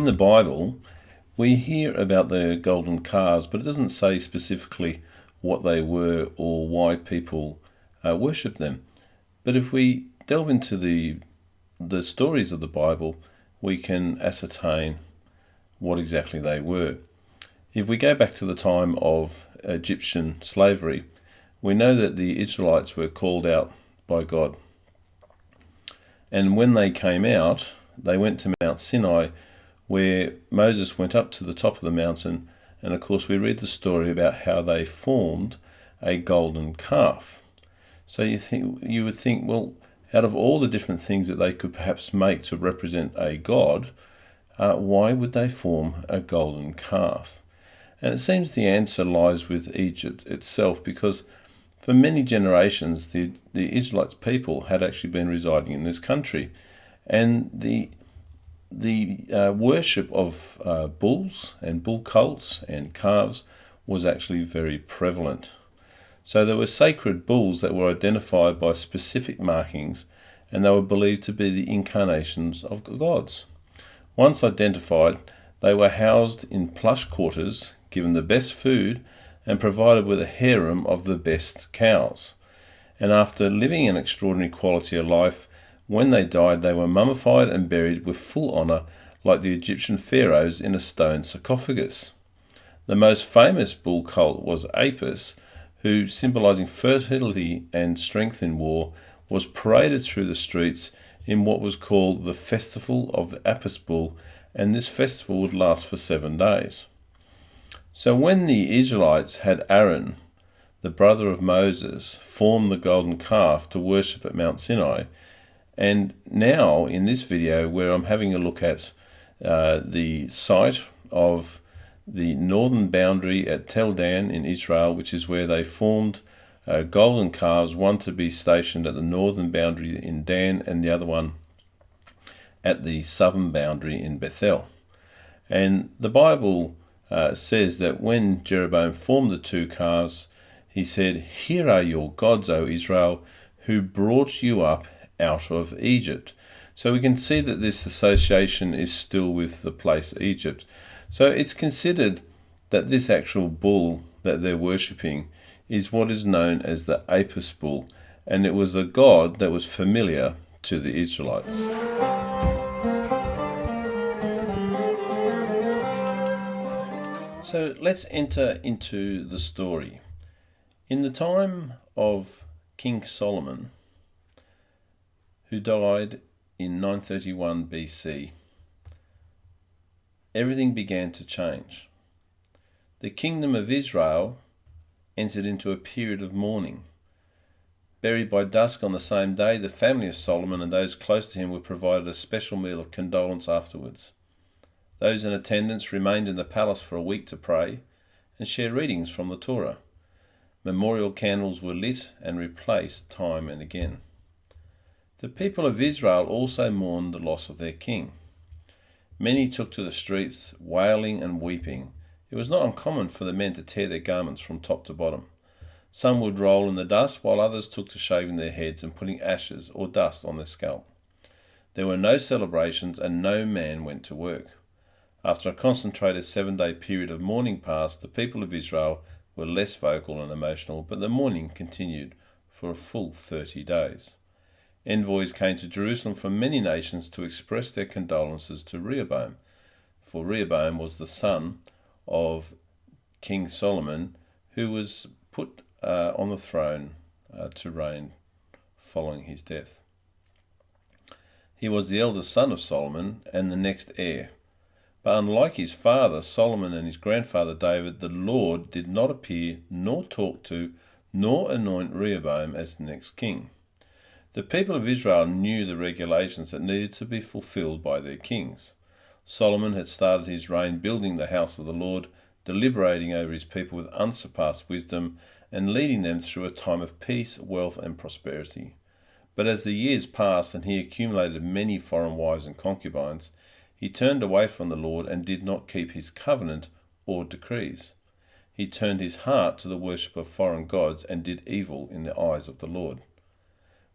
In the Bible, we hear about the golden calves, but it doesn't say specifically what they were or why people worship them. But if we delve into the stories of the Bible, we can ascertain what exactly they were. If we go back to the time of Egyptian slavery, we know that the Israelites were called out by God. And when they came out, they went to Mount Sinai, where Moses went up to the top of the mountain, and of course we read the story about how they formed a golden calf. So you would think, well, out of all the different things that they could perhaps make to represent a god, why would they form a golden calf? And it seems the answer lies with Egypt itself, because for many generations the Israelites people had actually been residing in this country, and the worship of bulls and bull cults and calves was actually very prevalent. So there were sacred bulls that were identified by specific markings, and they were believed to be the incarnations of gods. Once identified, they were housed in plush quarters, given the best food, and provided with a harem of the best cows. And after living an extraordinary quality of life, when they died, they were mummified and buried with full honour, like the Egyptian pharaohs, in a stone sarcophagus. The most famous bull cult was Apis, who, symbolising fertility and strength in war, was paraded through the streets in what was called the Festival of the Apis Bull, and this festival would last for 7 days. So when the Israelites had Aaron, the brother of Moses, form the golden calf to worship at Mount Sinai, and now in this video where I'm having a look at the site of the northern boundary at Tel Dan in Israel, which is where they formed golden calves, one to be stationed at the northern boundary in Dan and the other one at the southern boundary in Bethel. And the Bible says that when Jeroboam formed the two calves, he said, "Here are your gods, O Israel, who brought you up out of Egypt." So we can see that this association is still with the place Egypt. So it's considered that this actual bull that they're worshipping is what is known as the Apis bull, and it was a god that was familiar to the Israelites. So let's enter into the story. In the time of King Solomon, who died in 931 BC, everything began to change. The kingdom of Israel entered into a period of mourning. Buried by dusk on the same day, the family of Solomon and those close to him were provided a special meal of condolence afterwards. Those in attendance remained in the palace for a week to pray and share readings from the Torah. Memorial candles were lit and replaced time and again. The people of Israel also mourned the loss of their king. Many took to the streets, wailing and weeping. It was not uncommon for the men to tear their garments from top to bottom. Some would roll in the dust, while others took to shaving their heads and putting ashes or dust on their scalp. There were no celebrations, and no man went to work. After a concentrated 7-day period of mourning passed, the people of Israel were less vocal and emotional, but the mourning continued for a full 30 days. Envoys came to Jerusalem from many nations to express their condolences to Rehoboam, for Rehoboam was the son of King Solomon, who was put on the throne to reign following his death. He was the eldest son of Solomon and the next heir. But unlike his father Solomon and his grandfather David, the Lord did not appear, nor talk to, nor anoint Rehoboam as the next king. The people of Israel knew the regulations that needed to be fulfilled by their kings. Solomon had started his reign building the house of the Lord, deliberating over his people with unsurpassed wisdom, and leading them through a time of peace, wealth, and prosperity. But as the years passed and he accumulated many foreign wives and concubines, he turned away from the Lord and did not keep his covenant or decrees. He turned his heart to the worship of foreign gods and did evil in the eyes of the Lord.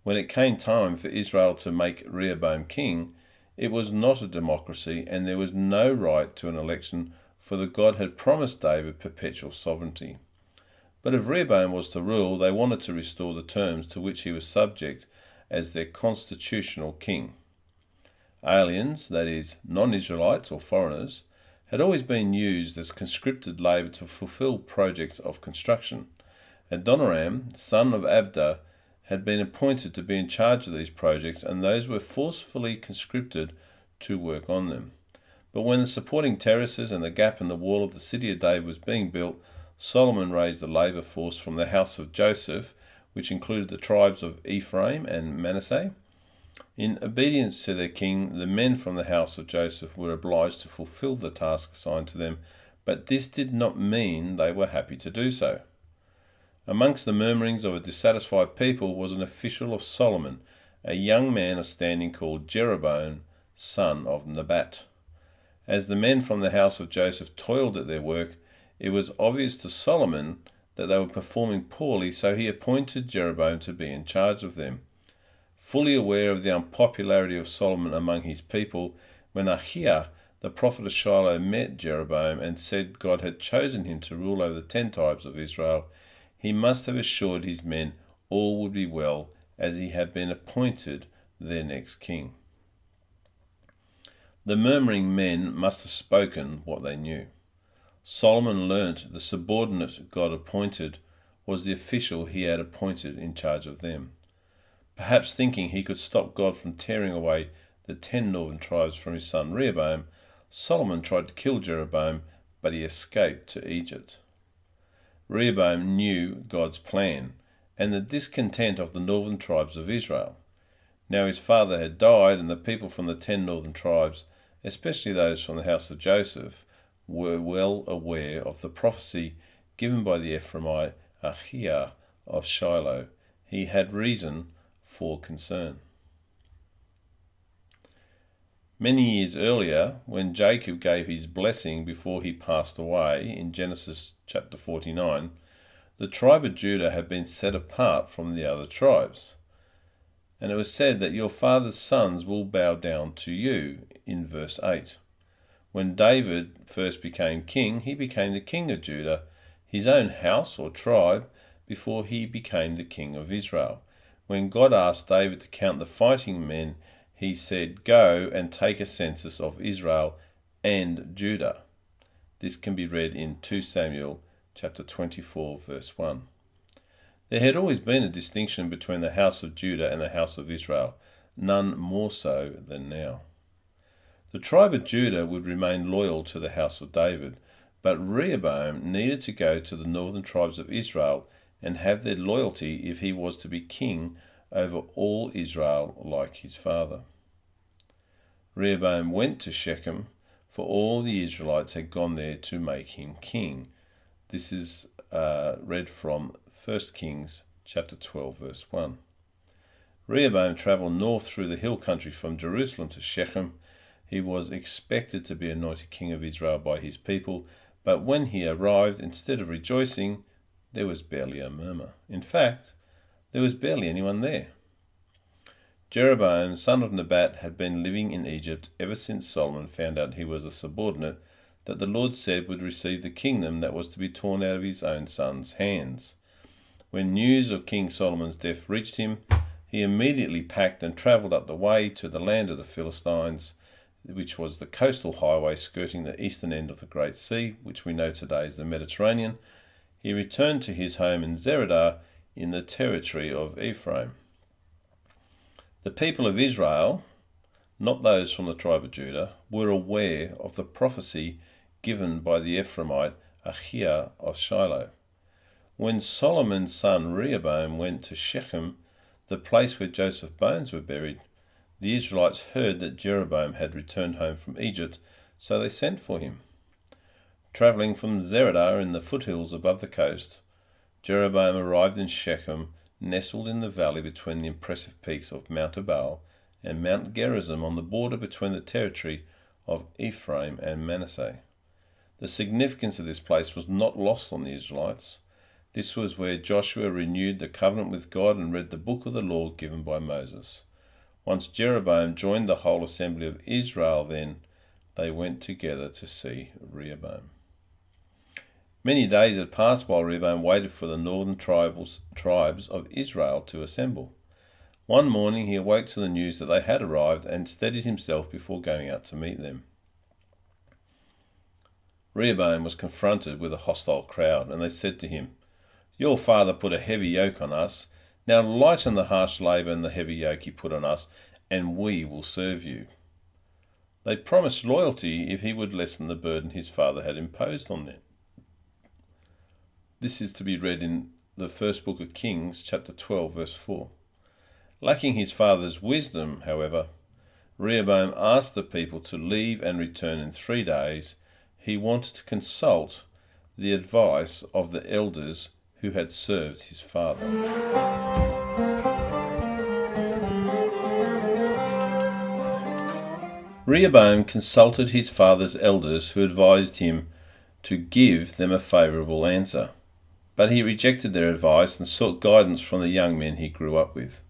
When it came time for Israel to make Rehoboam king, It was not a democracy, and there was no right to an election, for the God had promised David perpetual sovereignty. But if Rehoboam was to rule, they wanted to restore the terms to which he was subject as their constitutional king. Aliens, that is, non-Israelites or foreigners, had always been used as conscripted labour to fulfil projects of construction. Adoniram, son of Abda, had been appointed to be in charge of these projects, and those were forcefully conscripted to work on them. But when the supporting terraces and the gap in the wall of the city of David was being built, Solomon raised the labour force from the house of Joseph, which included the tribes of Ephraim and Manasseh. In obedience to their king, the men from the house of Joseph were obliged to fulfill the task assigned to them, but this did not mean they were happy to do so. Amongst the murmurings of a dissatisfied people was an official of Solomon, a young man of standing called Jeroboam, son of Nebat. As the men from the house of Joseph toiled at their work, it was obvious to Solomon that they were performing poorly, so he appointed Jeroboam to be in charge of them. Fully aware of the unpopularity of Solomon among his people, when Ahiah, the prophet of Shiloh, met Jeroboam and said God had chosen him to rule over the 10 tribes of Israel, he must have assured his men all would be well, as he had been appointed their next king. The murmuring men must have spoken what they knew. Solomon learnt the subordinate God appointed was the official he had appointed in charge of them. Perhaps thinking he could stop God from tearing away the 10 northern tribes from his son Rehoboam, Solomon tried to kill Jeroboam, but he escaped to Egypt. Rehoboam knew God's plan and the discontent of the northern tribes of Israel. Now his father had died, and the people from the 10 northern tribes, especially those from the house of Joseph, were well aware of the prophecy given by the Ephraimite Ahiah of Shiloh. He had reason for concern. Many years earlier, when Jacob gave his blessing before he passed away in Genesis chapter 49, the tribe of Judah had been set apart from the other tribes. And it was said that your father's sons will bow down to you, in verse 8. When David first became king, he became the king of Judah, his own house or tribe, before he became the king of Israel. When God asked David to count the fighting men, he said, "Go and take a census of Israel and Judah." This can be read in 2 Samuel chapter 24, verse 1. There had always been a distinction between the house of Judah and the house of Israel, none more so than now. The tribe of Judah would remain loyal to the house of David, but Rehoboam needed to go to the northern tribes of Israel and have their loyalty if he was to be king over all Israel like his father. Rehoboam went to Shechem, for all the Israelites had gone there to make him king. This is read from 1 Kings chapter 12, verse 1. Rehoboam travelled north through the hill country from Jerusalem to Shechem. He was expected to be anointed king of Israel by his people, but when he arrived, instead of rejoicing, there was barely a murmur. In fact, there was barely anyone there. Jeroboam, son of Nebat, had been living in Egypt ever since Solomon found out he was a subordinate that the Lord said would receive the kingdom that was to be torn out of his own son's hands. When news of King Solomon's death reached him, he immediately packed and travelled up the way to the land of the Philistines, which was the coastal highway skirting the eastern end of the Great Sea, which we know today as the Mediterranean. He returned to his home in Zeradah in the territory of Ephraim. The people of Israel, not those from the tribe of Judah, were aware of the prophecy given by the Ephraimite Ahiah of Shiloh. When Solomon's son Rehoboam went to Shechem, the place where Joseph's bones were buried, the Israelites heard that Jeroboam had returned home from Egypt, so they sent for him. Travelling from Zeradah in the foothills above the coast, Jeroboam arrived in Shechem, nestled in the valley between the impressive peaks of Mount Ebal and Mount Gerizim on the border between the territory of Ephraim and Manasseh. The significance of this place was not lost on the Israelites. This was where Joshua renewed the covenant with God and read the book of the law given by Moses. Once Jeroboam joined the whole assembly of Israel, then they went together to see Rehoboam. Many days had passed while Rehoboam waited for the northern tribes of Israel to assemble. One morning he awoke to the news that they had arrived and steadied himself before going out to meet them. Rehoboam was confronted with a hostile crowd, and they said to him, "Your father put a heavy yoke on us. Now lighten the harsh labour and the heavy yoke he put on us, and we will serve you." They promised loyalty if he would lessen the burden his father had imposed on them. This is to be read in the first book of Kings, chapter 12, verse 4. Lacking his father's wisdom, however, Rehoboam asked the people to leave and return in 3 days. He wanted to consult the advice of the elders who had served his father. Rehoboam consulted his father's elders, who advised him to give them a favourable answer, but he rejected their advice and sought guidance from the young men he grew up with.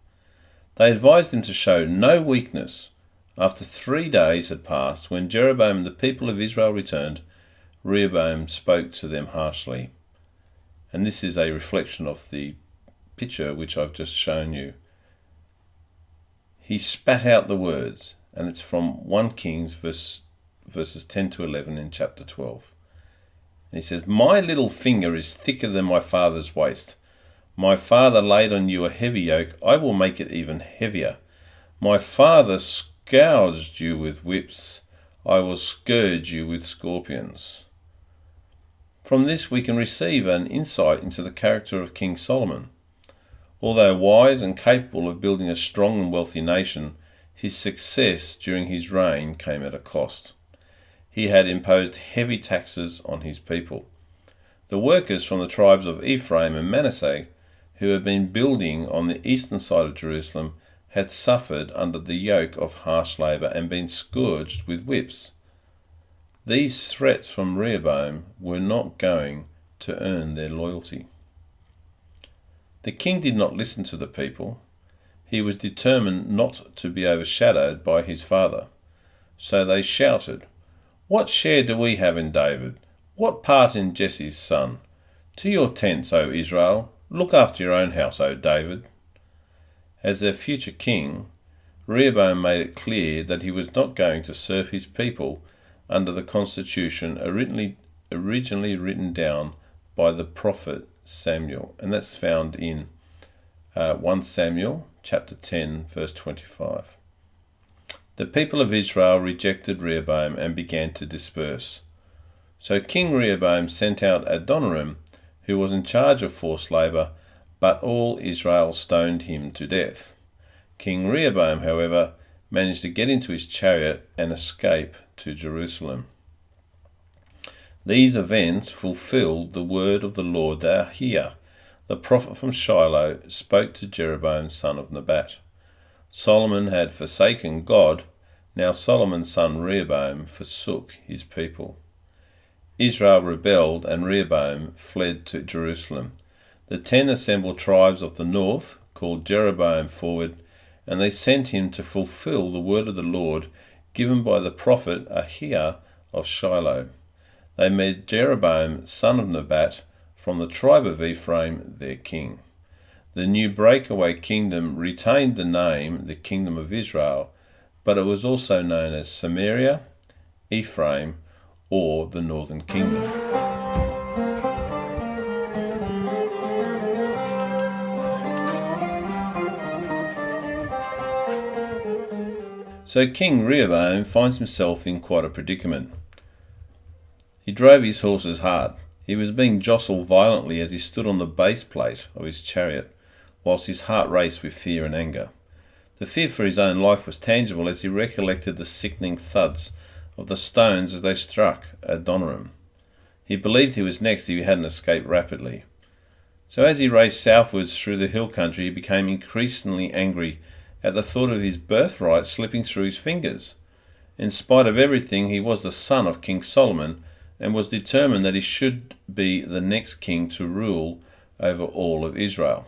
They advised him to show no weakness. After 3 days had passed, when Jeroboam and the people of Israel returned, Rehoboam spoke to them harshly. And this is a reflection of the picture which I've just shown you. He spat out the words, and it's from 1 Kings verses 10 to 11 in chapter 12. And he says, "My little finger is thicker than my father's waist. My father laid on you a heavy yoke. I will make it even heavier. My father scourged you with whips. I will scourge you with scorpions." From this we can receive an insight into the character of King Solomon. Although wise and capable of building a strong and wealthy nation, his success during his reign came at a cost. He had imposed heavy taxes on his people. The workers from the tribes of Ephraim and Manasseh, who had been building on the eastern side of Jerusalem, had suffered under the yoke of harsh labour and been scourged with whips. These threats from Rehoboam were not going to earn their loyalty. The king did not listen to the people. He was determined not to be overshadowed by his father. So they shouted, "What share do we have in David? What part in Jesse's son? To your tents, O Israel! Look after your own house, O David." As their future king, Rehoboam made it clear that he was not going to serve his people under the constitution originally written down by the prophet Samuel. And that's found in 1 Samuel chapter 10, verse 25. The people of Israel rejected Rehoboam and began to disperse. So King Rehoboam sent out Adoniram, who was in charge of forced labour, but all Israel stoned him to death. King Rehoboam, however, managed to get into his chariot and escape to Jerusalem. These events fulfilled the word of the Lord that Ahijah, the prophet from Shiloh, spoke to Jeroboam son of Nebat. Solomon had forsaken God. Now Solomon's son Rehoboam forsook his people. Israel rebelled, and Rehoboam fled to Jerusalem. The 10 assembled tribes of the north called Jeroboam forward, and they sent him to fulfill the word of the Lord given by the prophet Ahijah of Shiloh. They made Jeroboam son of Nebat from the tribe of Ephraim their king. The new breakaway kingdom retained the name the Kingdom of Israel, but it was also known as Samaria, Ephraim, or the Northern Kingdom. So King Rehoboam finds himself in quite a predicament. He drove his horses hard. He was being jostled violently as he stood on the base plate of his chariot, whilst his heart raced with fear and anger. The fear for his own life was tangible as he recollected the sickening thuds of the stones as they struck Adoniram. He believed he was next if he hadn't escaped rapidly. So as he raced southwards through the hill country, he became increasingly angry at the thought of his birthright slipping through his fingers. In spite of everything, he was the son of King Solomon and was determined that he should be the next king to rule over all of Israel.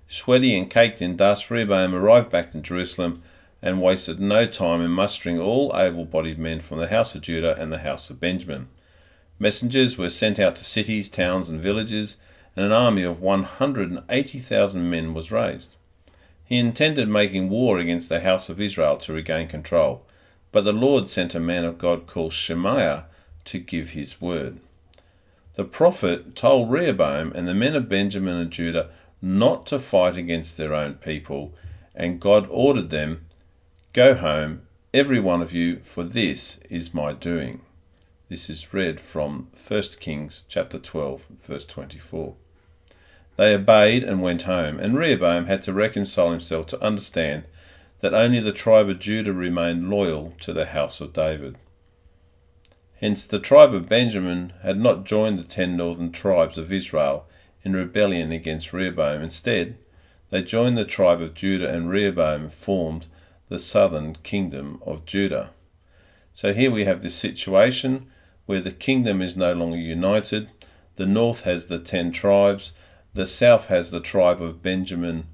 Sweaty and caked in dust, Rehoboam arrived back in Jerusalem and wasted no time in mustering all able-bodied men from the house of Judah and the house of Benjamin. Messengers were sent out to cities, towns, and villages, and an army of 180,000 men was raised. He intended making war against the house of Israel to regain control, but the Lord sent a man of God called Shemaiah to give his word. The prophet told Rehoboam and the men of Benjamin and Judah not to fight against their own people, and God ordered them, "Go home, every one of you, for this is my doing." This is read from 1 Kings chapter 12, verse 24. They obeyed and went home, and Rehoboam had to reconcile himself to understand that only the tribe of Judah remained loyal to the house of David. Hence the tribe of Benjamin had not joined the 10 northern tribes of Israel in rebellion against Rehoboam. Instead, they joined the tribe of Judah, and Rehoboam formed the southern kingdom of Judah. So here we have this situation where the kingdom is no longer united. The north has the 10 tribes, the south has the tribe of Benjamin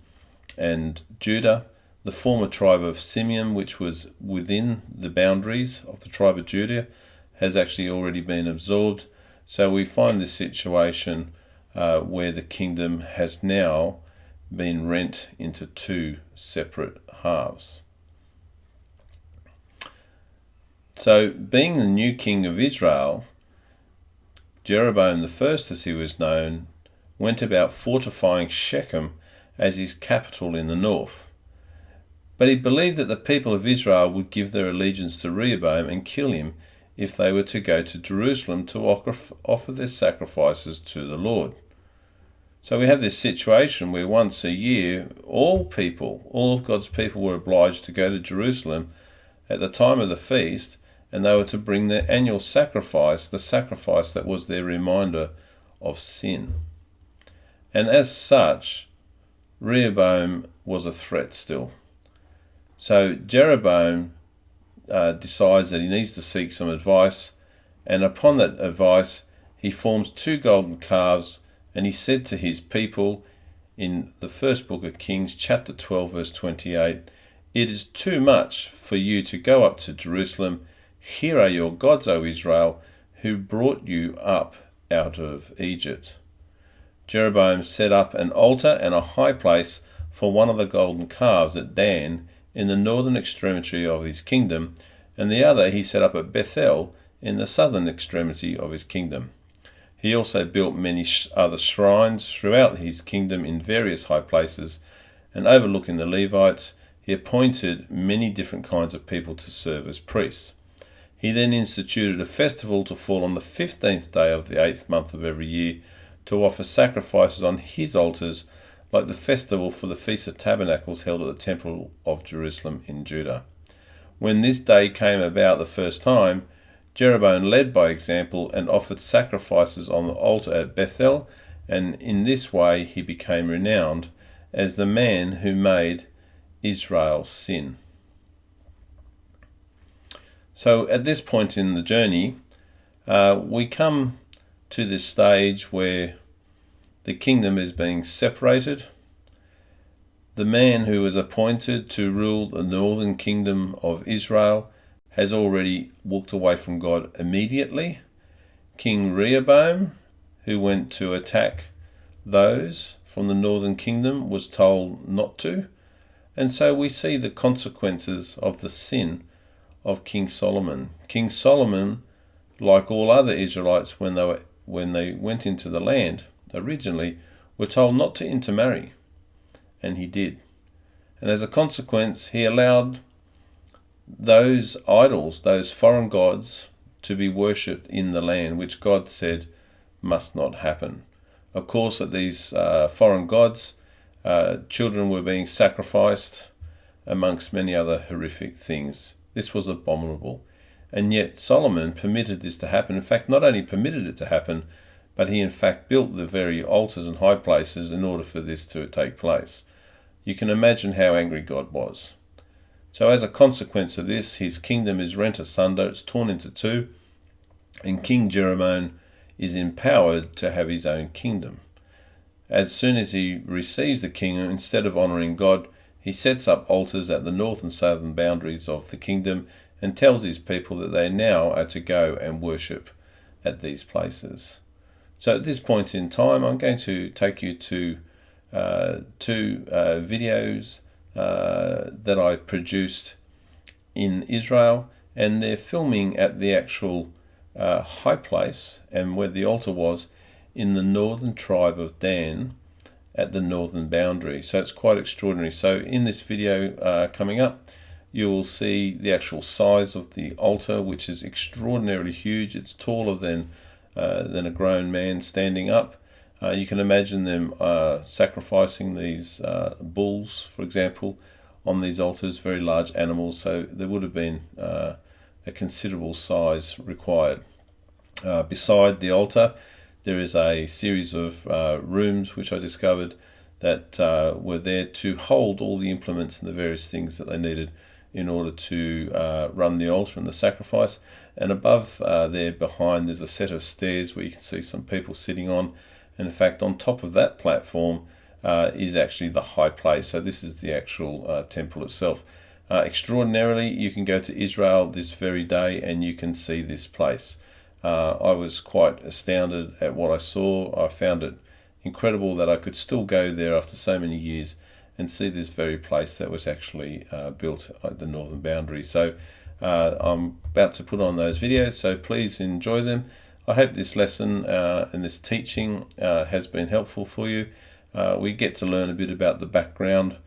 and Judah. The former tribe of Simeon, which was within the boundaries of the tribe of Judah, has actually already been absorbed. So we find this situation where the kingdom has now been rent into 2 separate halves. So, being the new king of Israel, Jeroboam I, as he was known, went about fortifying Shechem as his capital in the north. But he believed that the people of Israel would give their allegiance to Rehoboam and kill him if they were to go to Jerusalem to offer their sacrifices to the Lord. So we have this situation where once a year, all of God's people were obliged to go to Jerusalem at the time of the feast, and they were to bring their annual sacrifice, the sacrifice that was their reminder of sin. And as such, Rehoboam was a threat still. So Jeroboam decides that he needs to seek some advice, and upon that advice he forms 2 golden calves, and he said to his people in the first book of Kings, chapter 12, verse 28, "It is too much for you to go up to Jerusalem. Here are your gods, O Israel, who brought you up out of Egypt." Jeroboam set up an altar and a high place for one of the golden calves at Dan in the northern extremity of his kingdom, and the other he set up at Bethel in the southern extremity of his kingdom. He also built many other shrines throughout his kingdom in various high places, and overlooking the Levites, he appointed many different kinds of people to serve as priests. He then instituted a festival to fall on the 15th day of the 8th month of every year, to offer sacrifices on his altars, like the festival for the Feast of Tabernacles held at the Temple of Jerusalem in Judah. When this day came about the first time, Jeroboam led by example and offered sacrifices on the altar at Bethel, and in this way he became renowned as the man who made Israel sin. So at this point in the journey, we come to this stage where the kingdom is being separated. The man who was appointed to rule the northern kingdom of Israel has already walked away from God immediately. King Rehoboam, who went to attack those from the northern kingdom, was told not to. And so we see the consequences of the sin of King Solomon. King Solomon, like all other Israelites when they went into the land originally, were told not to intermarry, and he did. And as a consequence, he allowed those idols, those foreign gods, to be worshipped in the land, which God said must not happen. Of course, at these foreign gods, children were being sacrificed, amongst many other horrific things. This was abominable. And yet Solomon permitted this to happen. In fact, not only permitted it to happen, but he in fact built the very altars and high places in order for this to take place. You can imagine how angry God was. So as a consequence of this, his kingdom is rent asunder, it's torn into 2, and King Jeroboam is empowered to have his own kingdom. As soon as he receives the kingdom, instead of honouring God, He sets up altars at the north and southern boundaries of the kingdom and tells his people that they now are to go and worship at these places. So at this point in time, I'm going to take you to two videos that I produced in Israel, and they're filming at the actual high place and where the altar was in the northern tribe of Dan at the northern boundary. So it's quite extraordinary. So in this video coming up, you will see the actual size of the altar, which is extraordinarily huge. It's taller than a grown man standing up. You can imagine them sacrificing these bulls, for example, on these altars, very large animals. So there would have been a considerable size required. Beside the altar, there is a series of rooms which I discovered that were there to hold all the implements and the various things that they needed in order to run the altar and the sacrifice. And above there behind, there's a set of stairs where you can see some people sitting on. And in fact, on top of that platform is actually the high place. So this is the actual temple itself. Extraordinarily, you can go to Israel this very day and you can see this place. I was quite astounded at what I saw. I found it incredible that I could still go there after so many years and see this very place that was actually built at the northern boundary. So I'm about to put on those videos, so please enjoy them. I hope this lesson and this teaching has been helpful for you. We get to learn a bit about the background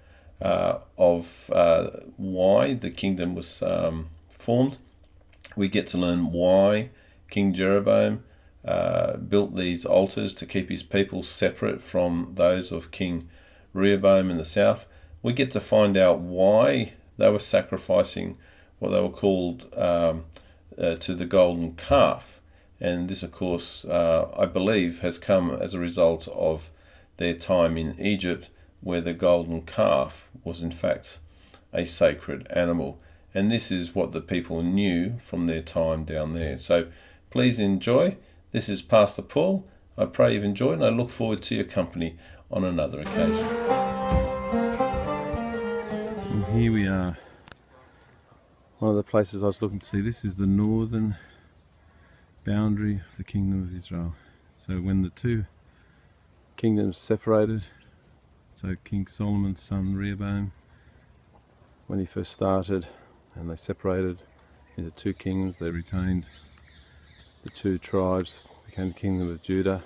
of why the kingdom was formed. We get to learn why King Jeroboam built these altars to keep his people separate from those of King Rehoboam in the south. We get to find out why they were sacrificing what they were called to the golden calf. And this, of course, I believe has come as a result of their time in Egypt, where the golden calf was in fact a sacred animal. And this is what the people knew from their time down there. So please enjoy. This is Pastor Paul. I pray you've enjoyed, and I look forward to your company on another occasion. And here we are. One of the places I was looking to see. This is the northern boundary of the kingdom of Israel. So when the two kingdoms separated, so King Solomon's son Rehoboam, when he first started, and they separated into two kingdoms, they retained the two tribes, became the kingdom of Judah.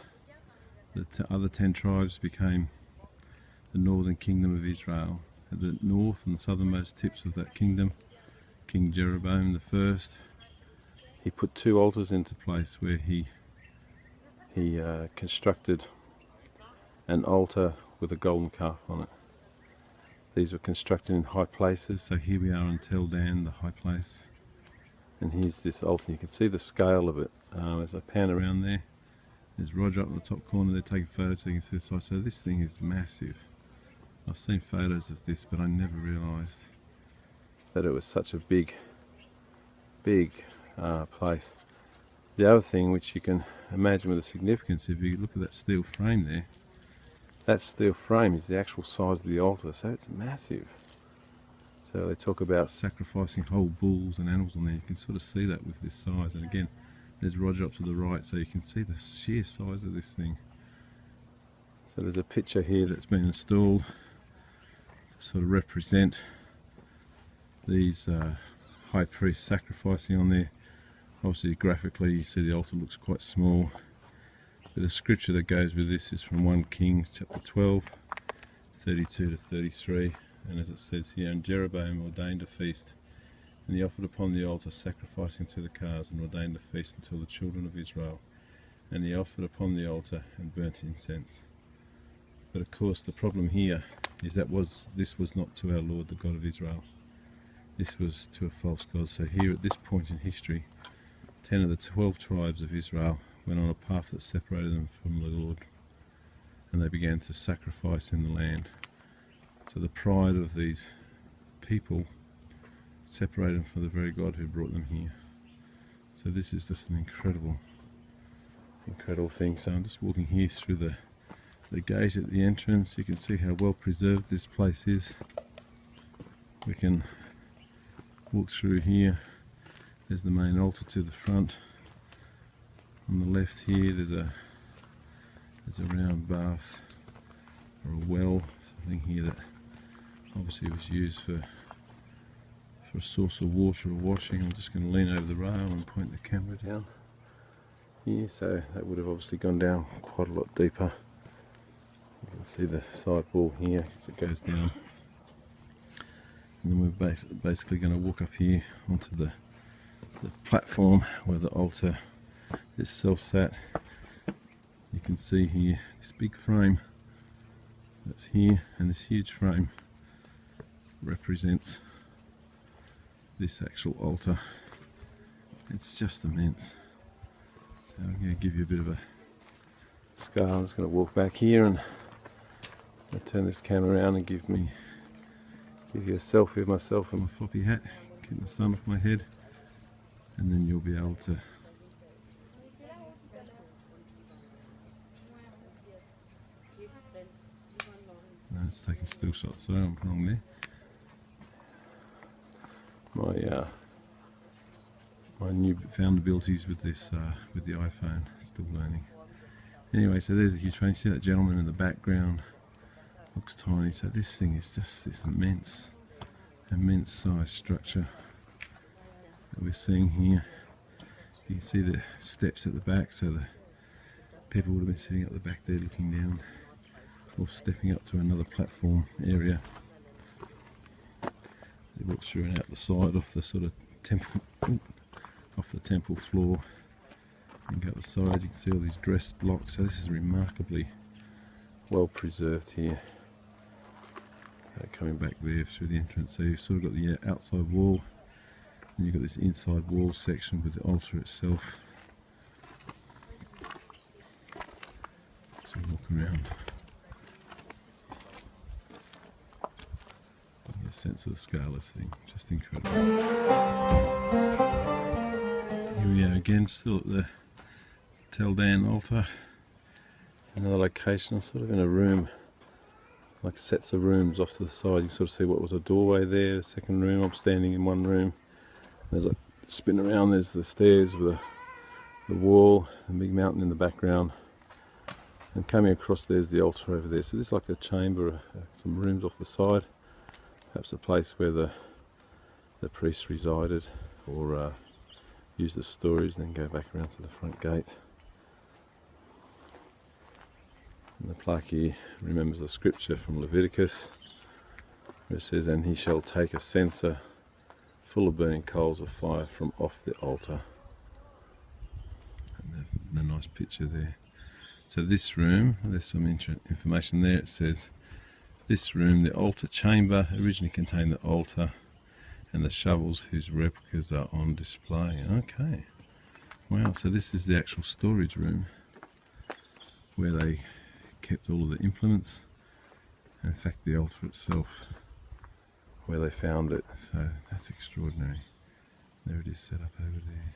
The other 10 tribes became the northern kingdom of Israel. At the north and southernmost tips of that kingdom, King Jeroboam I, he put two altars into place where he constructed an altar with a golden calf on it. These were constructed in high places. So here we are on Tel Dan, the high place, and here's this altar. You can see the scale of it as I pan around there. There's Roger up in the top corner there taking photos, so you can see the size. So this thing is massive. I've seen photos of this, but I never realised that it was such a big place. The other thing which you can imagine with the significance, if you look at that steel frame there, that steel frame is the actual size of the altar, so it's massive. So they talk about sacrificing whole bulls and animals on there. You can sort of see that with this size. And again, there's Roger up to the right, so you can see the sheer size of this thing. So there's a picture here that's been installed to sort of represent these high priests sacrificing on there. Obviously graphically you see the altar looks quite small. But the scripture that goes with this is from 1 Kings chapter 12, 32 to 33. And as it says here, and Jeroboam ordained a feast, and he offered upon the altar sacrificing to the calves, and ordained a feast until the children of Israel. And he offered upon the altar and burnt incense. But of course the problem here is that this was not to our Lord, the God of Israel. This was to a false god. So here at this point in history, 10 of the 12 tribes of Israel went on a path that separated them from the Lord, and they began to sacrifice in the land. So the pride of these people separated them from the very God who brought them here. So this is just an incredible thing. So I'm just walking here through the gate at the entrance. You can see how well preserved this place is. We can walk through here. There's the main altar to the front. On the left here there's a round bath or a well, something here that obviously was used for a source of water or washing. I'm just going to lean over the rail and point the camera down here, so that would have obviously gone down quite a lot deeper. You can see the side wall here as it goes down, and then we're basically going to walk up here onto the platform where the altar itself sat. You can see here this big frame that's here, and this huge frame represents this actual altar. It's just immense. So I'm going to give you a bit of a scale. I'm just going to walk back here and I'll turn this camera around and give you a selfie of myself in my floppy hat, keep the sun off my head, and then you'll be able to no, it's taking still shots, so I'm wrong there. My newfound abilities with this with the iPhone, still learning. Anyway, so there's a huge frame. See that gentleman in the background? Looks tiny. So this thing is just this immense size structure that we're seeing here. You can see the steps at the back, so the people would have been sitting at the back there looking down, or stepping up to another platform area. They walk through and out the side off the sort of temple, off the temple floor, and go up the sides. You can see all these dressed blocks. So this is remarkably well preserved here. Coming back there through the entrance, so you've sort of got the outside wall, and you've got this inside wall section with the altar itself. So walk around. Get a sense of the scale of this thing, just incredible. So here we are again, still at the Tel Dan altar. Another location, sort of in a room, like sets of rooms off to the side. You can sort of see what was a doorway there, the second room. I'm standing in one room. There's a spin around, there's the stairs with the wall, a big mountain in the background. And coming across there's the altar over there. So this is like a chamber, some rooms off the side. Perhaps a place where the priests resided, or used as storage, and then go back around to the front gate. And the plaque here remembers the scripture from Leviticus, where it says, "And he shall take a censer full of burning coals of fire from off the altar." And the nice picture there. So this room, there's some information there. It says, this room, the altar chamber, originally contained the altar and the shovels whose replicas are on display. Okay. Wow, so this is the actual storage room where they kept all of the implements, and in fact the altar itself, where they found it. So that's extraordinary. There it is set up over there.